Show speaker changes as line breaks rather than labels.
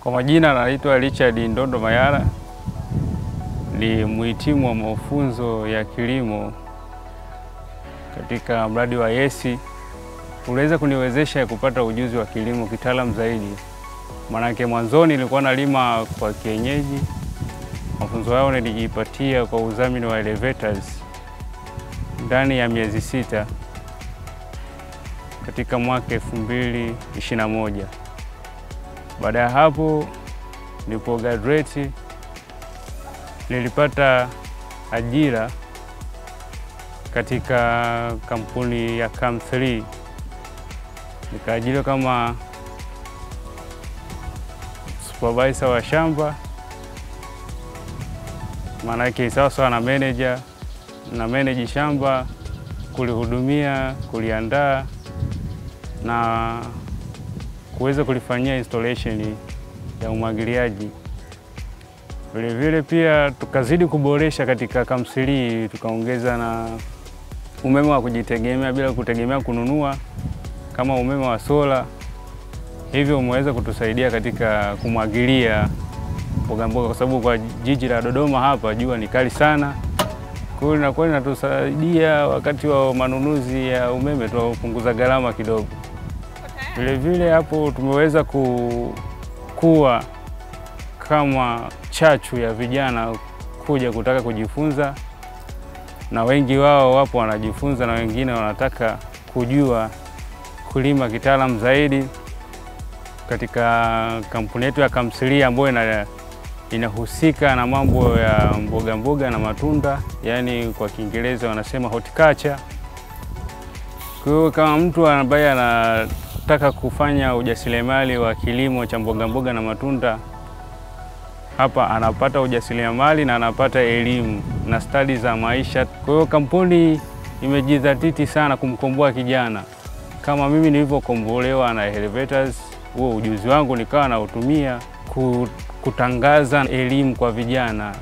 Kwa majina naitwa Richard Ndondo Mayara, ni mhitimu wa mafunzo ya kilimo katika mradi wa YES. Uliweza kuniwezesha kupata ujuzi wa kilimo kitaalamu zaidi. Manake mwanzoni nilikuwa nalima kwa kienyeji. Mafunzo yao nilijipatia kwa udhamini wa Elevators ndani ya miezi 6 katika mwaka 2021. Baada ya hapo nilipo graduate nilipata ajira katika kampuni ya CAM3. Nikaajiriwa kama supervisor wa shamba, maana yake sawa na manager, na manage shamba, kulihudumia, kuliandaa na kuweza kulifanyia installation ya umwagiliaji. Vile pia tukazidi kuboresha katika CAM3, tukaongeza na umeme wa kujitegemea bila kutegemea kununua kama umeme wa sola. Hivyo umeweza kutusaidia katika kumwagilia mboga kwa sababu kwa jiji la Dodoma hapa jua ni kali sana. Kwa hiyo inakuwa inatusaidia wakati wa manunuzi ya umeme tunapunguza gharama kidogo. Vile hapo tumeweza kuwa kama chachu ya vijana kuja kutaka kujifunza, na wengi wao wapo wanajifunza na wengine wanataka kujua kulima kitaalamu zaidi katika kampuni yetu ya CAM3 ambayo inahusika na mambo ya mboga na matunda, yani kwa Kiingereza wanasema horticulture. Kwa hiyo kama mtu ambaye anataka kufanya ujasiriamali wa kilimo cha mboga na matunda, hapa anapata ujasiriamali na anapata elimu na stadi za maisha. Kwa hiyo kampuni imejidhatiti sana kumkomboa kijana kama mimi nilivyokombolewa na Elevators. Huo ujuzi wangu nikawa nautumia kutangaza elimu kwa vijana.